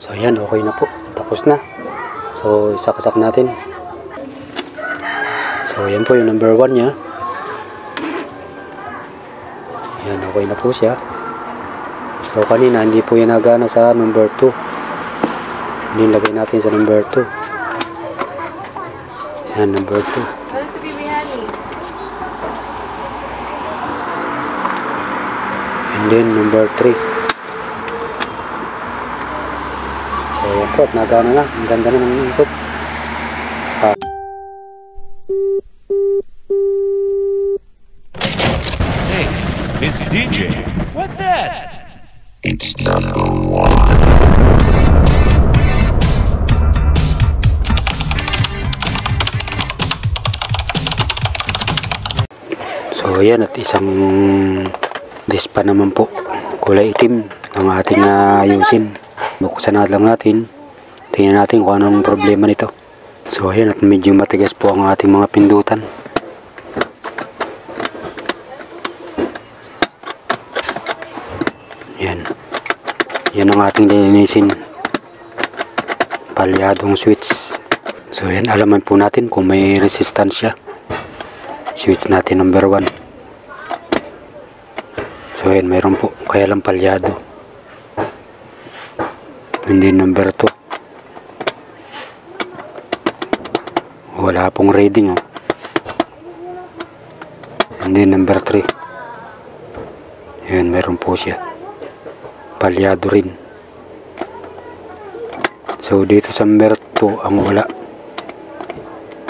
So ayan, okay na po. Tapos na. So isaksak natin. So ayan po yung number 1 nya. Ayan, okay na po siya. So kanina hindi po yan nagana sa number 2. Hindi lagay natin sa number 2. Ayan, number 2. And then number 3. So ayan po, at nagana na. Ang ganda na ng ikot. Hey, it's DJ. What that? It's number 1. So ayan, at isang dispa naman po, kulay itim ang ating ayusin. Buksan na lang natin, tingnan natin kung anong problema nito. So ayan, at medyo matigas po ang ating mga pindutan. Yan ang ating lilinisin, palyadong switch. So yan, alaman po natin kung may resistansya. Switch natin number 1. So yan, mayroon po, kaya lang palyado. Hindi number 2, wala pong reading. Hindi number 3. Yan, mayroon po siya, palyado rin. So dito sa number 2 ang wala.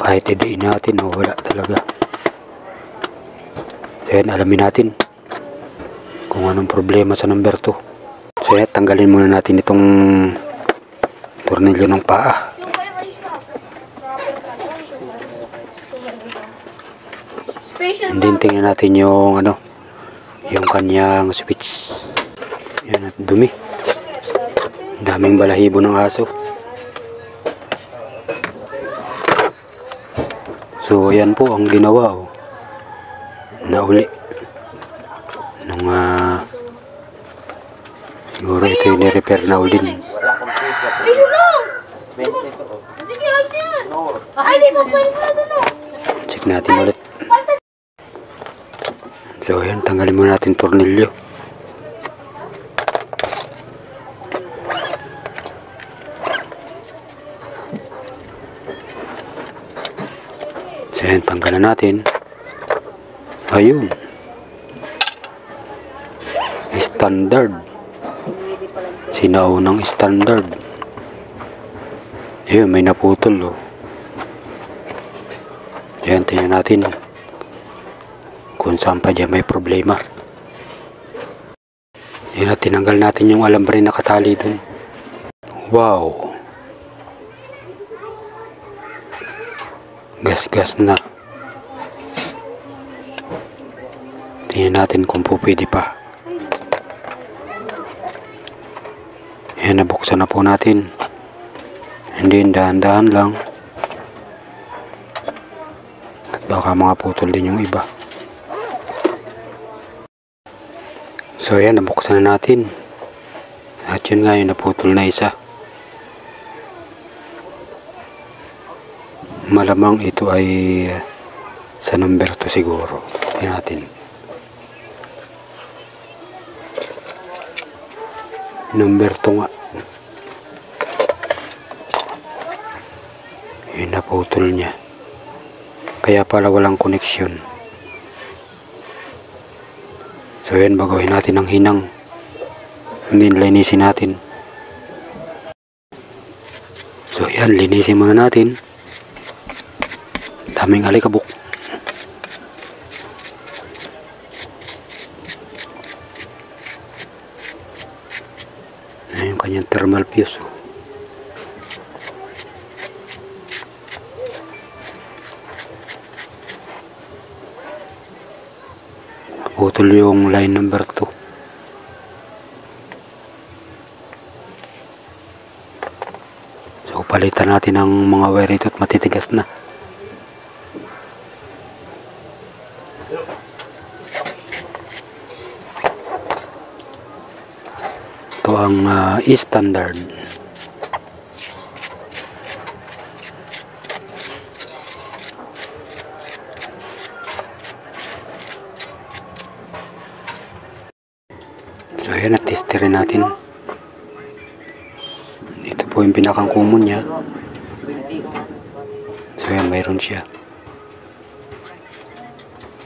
Kahit idiin natin, wala talaga. So yan, alamin natin kung anong problema sa number 2. So yan, tanggalin muna natin itong tornilyo ng paa. And then tingnan natin yung yung kanyang switch. Yan, at dumi. Daming balahibo ng aso. So yan po ang ginawa, nauli nung siguro ito yung ni-repair na uli. Check natin ulit. So yan, tanggalin muna natin tornilyo. So yan, tanggalan natin. Ayun, standard, sinaunang standard. Ayun, may naputol. Yan, tingnan natin kung saan pa dyan may problema. Yan, at tinanggal natin yung alambre na nakatali dun. Wow, gas na. Tingnan natin kung po pwede pa. Yan, nabuksan na po natin. Hindi, dahan-dahan lang. At baka mga putol din yung iba. So yan, nabuksan na natin. At yun nga, yung naputol na isa. Malamang ito ay sa number 2 siguro. Tingnan natin. Number 2 nga. Yun, naputol niya. Kaya pala walang koneksyon. So yan, bagawin natin ang hinang. Hindi, linisin natin. So yan, linisin muna natin. Daming alikabok. Ayan yung kanyang thermal fuse. Naputol yung line number 2. So palitan natin ang mga wire ito at matitigas na. Ito ang standard. ayan, at testerin natin. Ito po yung pinakang common niya. So ayan, mayroon siya.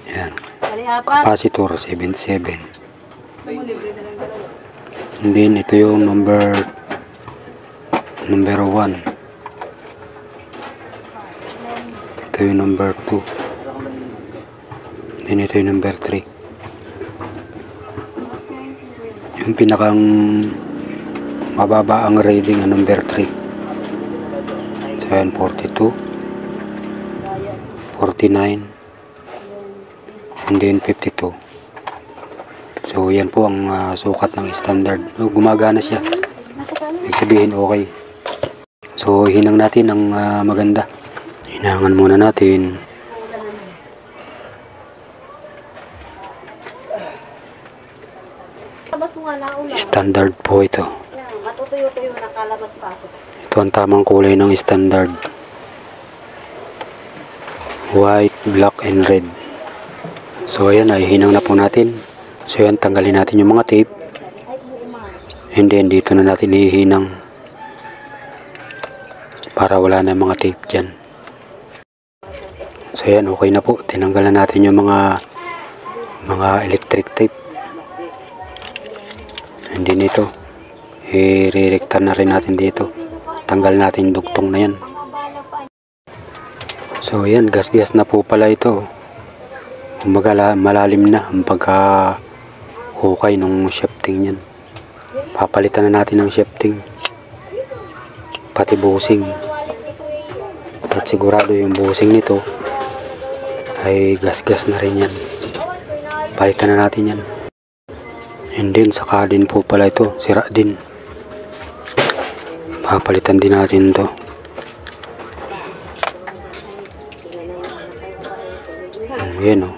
Ayan. Capacitor 77. And then ito yung number 1. Ito yung number 2. Then ito yung number 3. Yung pinakang mababa ang reading ang number 3. So ayan, 42, 49, and then 52. So yan po ang sukat ng standard. Gumagana siya. Ibig sabihin okay. So hinang natin ng maganda. Hinangan muna natin. Standard po ito. Ito ang tamang kulay ng standard. White, black, and red. So ayan, ay hinang na po natin. So ayan, tanggalin natin yung mga tape. And then dito na natin hihinang para wala na mga tape dyan. So ayan, okay na po. Tinanggalan natin yung mga electric tape. And then ito, i-rerekta na rin natin dito. Tanggal natin dugtong na yan. So ayan, gas-gas na po pala ito. Kumbaga malalim na ang pagka-hukay ng shafting yan. Papalitan na natin ng shafting. Pati bushing. At sigurado yung bushing nito ay gas-gas na rin yan. Palitan na natin yan. And then saka din po pala ito, sira din. Papalitan din natin to. Yan o.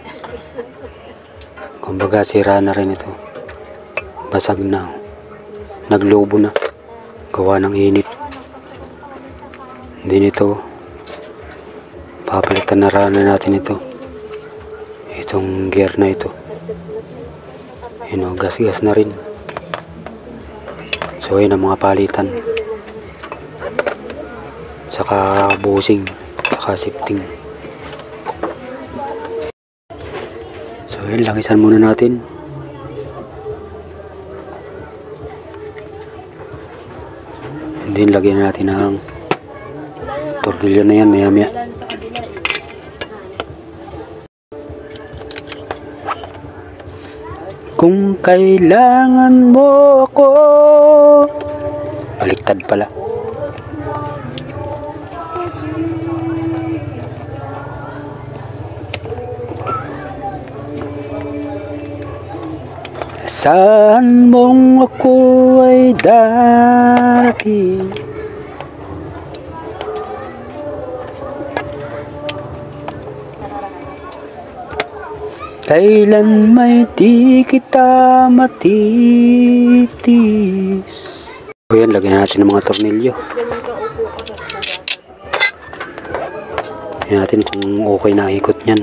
Kumbaga sira na rin ito. Basag na. Naglobo na. Gawa ng init. Hindi nito. Papalitan na rin natin ito. Itong gear na ito. Yun o, gas-gas na rin. So yun ang mga palitan. Saka bushing. Saka shifting. So yun, langisan muna natin. And then lagyan natin ng tornilyo na yan maya-maya. Kung kailangan mo ako. Baliktad pala. Saan mong ako ay darating? Kailan may di kita matitis. So yan, lagyan natin ng mga tornilyo. Tingnan natin kung okay na ikot niyan.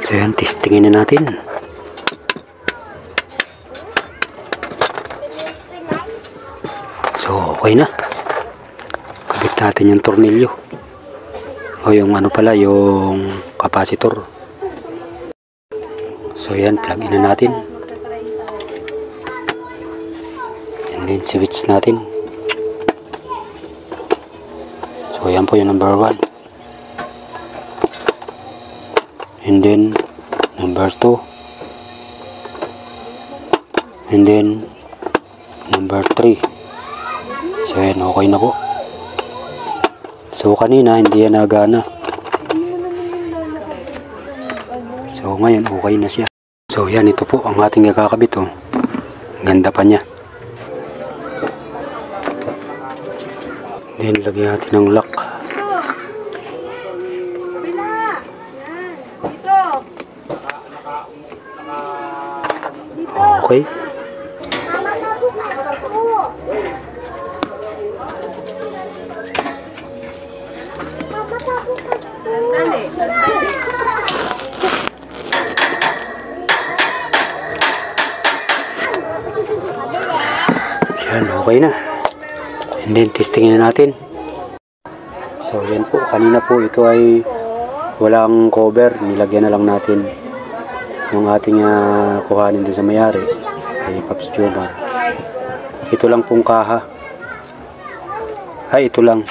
So yan, testingin na natin. So okay na. Kabit natin yung tornilyo. O yung ano pala, yung capacitor. So yan, plug in na natin. And then switch natin. So yan po yung number 1. And then number 2. And then number 3. So yan, okay na po. So kanina hindi yan nagana. So ngayon okay na siya. So yan, ito po ang ating kakabit. Oh. Ganda pa niya. Then lagyan natin ng lock. Okay. Yan, okay na. And then, testingin na natin. So, yan po. Kanina po, ito ay walang cover. Nilagyan na lang natin yung ating kuhanin doon sa mayari. Kay Pops Jomar. Ito lang pong kaha. Ay, ito lang.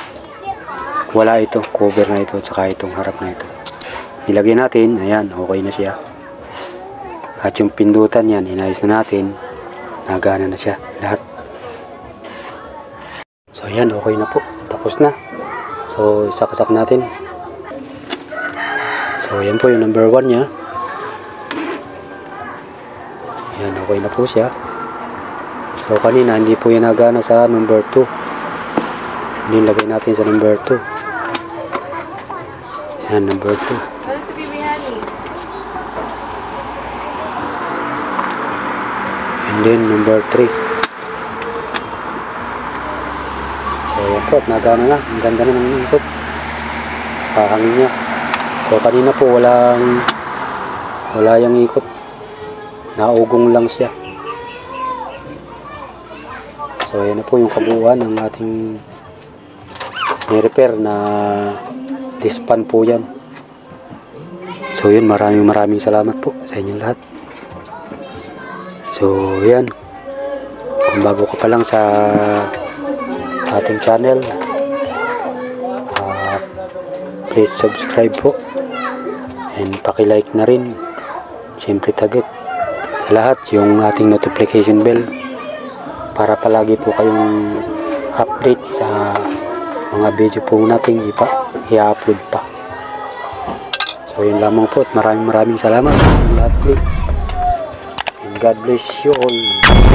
Wala ito. Cover na ito. Tsaka itong harap na ito. Nilagyan natin. Ayan, okay na siya. At yung pindutan yan, inayos na natin. Nagana na siya. Lahat. So, ayan, okay na po. Tapos na. So, isakasak natin. So, ayan po yung number 1 niya. Ayan, okay na po siya. So, kanina, hindi po yan nagana sa number 2. Hindi lagay natin sa number 2. Ayan, number 2. And then, number 3. So, ayan po, at nagana na. Ang ganda na ng ikot. Kahangin niya. So, kanina po, wala yung ikot. Naugong lang siya. So, ayan na po yung kabuuan ng ating ni-repair na dispan po yan. So, yun, maraming salamat po sa inyong lahat. So, yan. Kung bago ka pa lang sa ating channel, please subscribe po. And paki-like na rin. Siyempre tagit sa lahat yung ating notification bell para palagi po kayong update sa mga video po nating i-upload pa. So, yun lamang po at maraming salamat sa lahat. And God bless you all.